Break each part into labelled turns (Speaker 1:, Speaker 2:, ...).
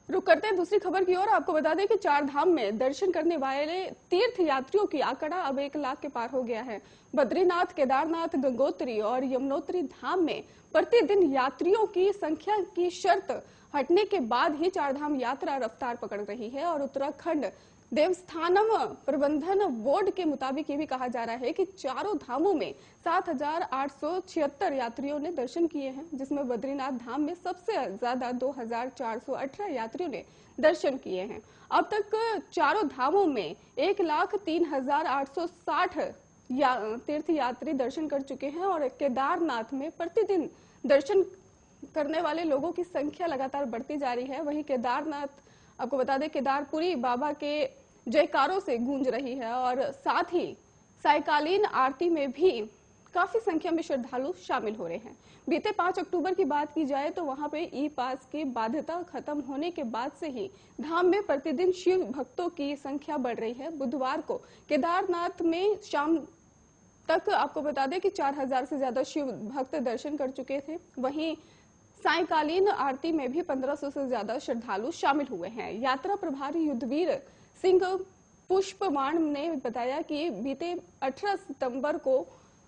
Speaker 1: रुक करते हैं दूसरी खबर की ओर। आपको बता दें कि चार धाम में दर्शन करने वाले तीर्थ यात्रियों की आंकड़ा अब 1 लाख के पार हो गया है। बद्रीनाथ, केदारनाथ, गंगोत्री और यमुनोत्री धाम में प्रतिदिन यात्रियों की संख्या की शर्त हटने के बाद ही चार धाम यात्रा रफ्तार पकड़ रही है। और उत्तराखंड देवस्थानम प्रबंधन बोर्ड के मुताबिक ये भी कहा जा रहा है कि चारों धामों में 7,876 यात्रियों ने दर्शन किए हैं, जिसमें बद्रीनाथ धाम में सबसे ज्यादा 2,418 यात्रियों ने दर्शन किए हैं। अब तक चारों धामों में 1,03,860 तीर्थ यात्री दर्शन कर चुके हैं। और केदारनाथ में प्रतिदिन दर्शन करने वाले लोगों की संख्या लगातार बढ़ती जा रही है। वहीं केदारनाथ, आपको बता दें, केदारपुरी बाबा के जयकारों से गूंज रही है और साथ ही सायकालीन आरती में भी काफी संख्या में श्रद्धालु शामिल हो रहे हैं। बीते 5 अक्टूबर की बात की जाए तो वहां पे ई पास की बाध्यता खत्म होने के बाद से ही धाम में प्रतिदिन शिव भक्तों की संख्या बढ़ रही है। बुधवार को केदारनाथ में शाम तक आपको बता दें कि 4,000 से ज्यादा शिव भक्त दर्शन कर चुके थे। वहीं सायकालीन आरती में भी 1,500 से ज्यादा श्रद्धालु शामिल हुए हैं। यात्रा प्रभारी युद्धवीर सिंह पुष्पवाण ने बताया कि बीते 18 सितंबर को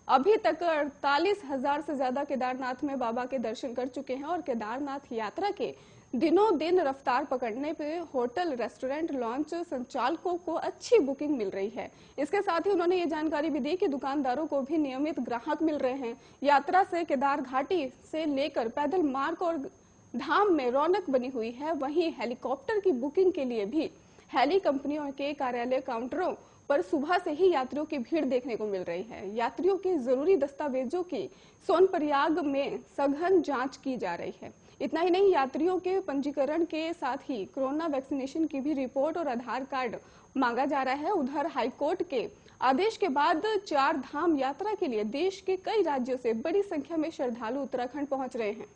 Speaker 1: अभी तक 48,000 से ज्यादा केदारनाथ में बाबा के दर्शन कर चुके हैं। और केदारनाथ यात्रा के दिनों दिन रफ्तार पकड़ने पे होटल, रेस्टोरेंट, लॉन्च संचालकों को अच्छी बुकिंग मिल रही है। इसके साथ ही उन्होंने ये जानकारी भी दी कि दुकानदारों को भी नियमित ग्राहक मिल रहे हैं। यात्रा से केदार घाटी से लेकर पैदल मार्ग और धाम में रौनक बनी हुई है। वहीं हेलीकॉप्टर की बुकिंग के लिए भी हेली कंपनियों के कार्यालय काउंटरों पर सुबह से ही यात्रियों की भीड़ देखने को मिल रही है। यात्रियों के जरूरी दस्तावेजों की सोनप्रयाग में सघन जांच की जा रही है। इतना ही नहीं, यात्रियों के पंजीकरण के साथ ही कोरोना वैक्सीनेशन की भी रिपोर्ट और आधार कार्ड मांगा जा रहा है। उधर हाईकोर्ट के आदेश के बाद चार धाम यात्रा के लिए देश के कई राज्यों से बड़ी संख्या में श्रद्धालु उत्तराखंड पहुंच रहे हैं।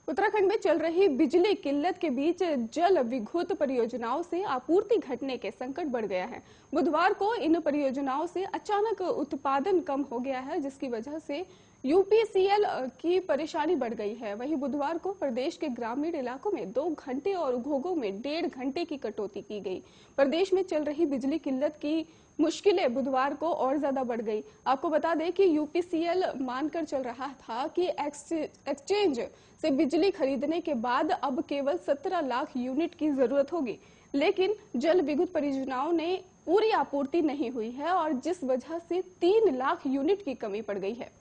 Speaker 1: उत्तराखंड में चल रही बिजली किल्लत के बीच जल विद्युत परियोजनाओं से आपूर्ति घटने के संकट बढ़ गया है। बुधवार को इन परियोजनाओं से अचानक उत्पादन कम हो गया है, जिसकी वजह से यूपीसीएल की परेशानी बढ़ गई है। वहीं बुधवार को प्रदेश के ग्रामीण इलाकों में 2 घंटे और उद्योगों में 1.5 घंटे की कटौती की गई। प्रदेश में चल रही बिजली किल्लत की मुश्किलें बुधवार को और ज्यादा बढ़ गई। आपको बता दें कि यूपीसीएल मानकर चल रहा था कि एक्सचेंज से बिजली खरीदने के बाद अब केवल 17 लाख यूनिट की जरूरत होगी, लेकिन जल विद्युत परियोजनाओं ने पूरी आपूर्ति नहीं हुई है और जिस वजह से 3 लाख यूनिट की कमी पड़ गई है।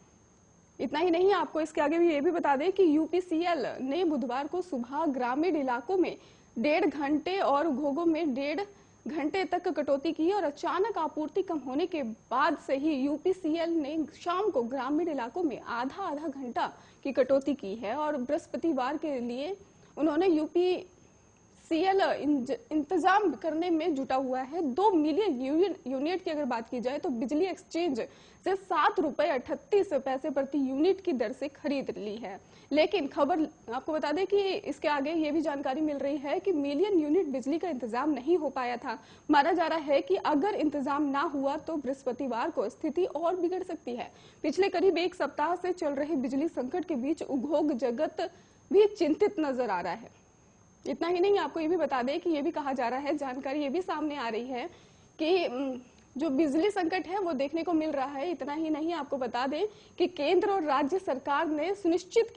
Speaker 1: इतना ही नहीं, आपको इसके आगे भी ये भी बता दें कि यूपीसीएल ने बुधवार को सुबह ग्रामीण इलाकों में 1.5 घंटे और उद्योगों में 1.5 घंटे तक कटौती की और अचानक आपूर्ति कम होने के बाद से ही यूपीसीएल ने शाम को ग्रामीण इलाकों में आधा घंटा की कटौती की है। और बृहस्पतिवार के लिए उन्होंने यूपीसीएल इंतजाम करने में जुटा हुआ है। 2 मिलियन यूनिट की अगर बात की जाए तो बिजली एक्सचेंज से 7 रुपए 38 पैसे प्रति यूनिट की दर से खरीद ली है। लेकिन खबर आपको बता दें कि इसके आगे ये भी जानकारी मिल रही है कि मिलियन यूनिट बिजली का इंतजाम नहीं हो पाया था। माना जा रहा है कि अगर इंतजाम ना हुआ तो बृहस्पतिवार को स्थिति और बिगड़ सकती है। पिछले करीब 1 सप्ताह से चल रहे बिजली संकट के बीच उद्योग जगत भी चिंतित नजर आ रहा है। इतना ही नहीं, आपको ये भी बता दें कि ये भी कहा जा रहा है, जानकारी ये भी सामने आ रही है कि जो बिजली संकट है वो देखने को मिल रहा है। इतना ही नहीं, आपको बता दें कि केंद्र और राज्य सरकार ने सुनिश्चित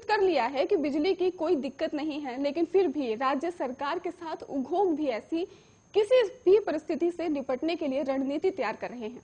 Speaker 1: कर लिया है कि बिजली की कोई दिक्कत नहीं है, लेकिन फिर भी राज्य सरकार के साथ उद्योग भी ऐसी किसी भी परिस्थिति से निपटने के लिए रणनीति तैयार कर रहे हैं।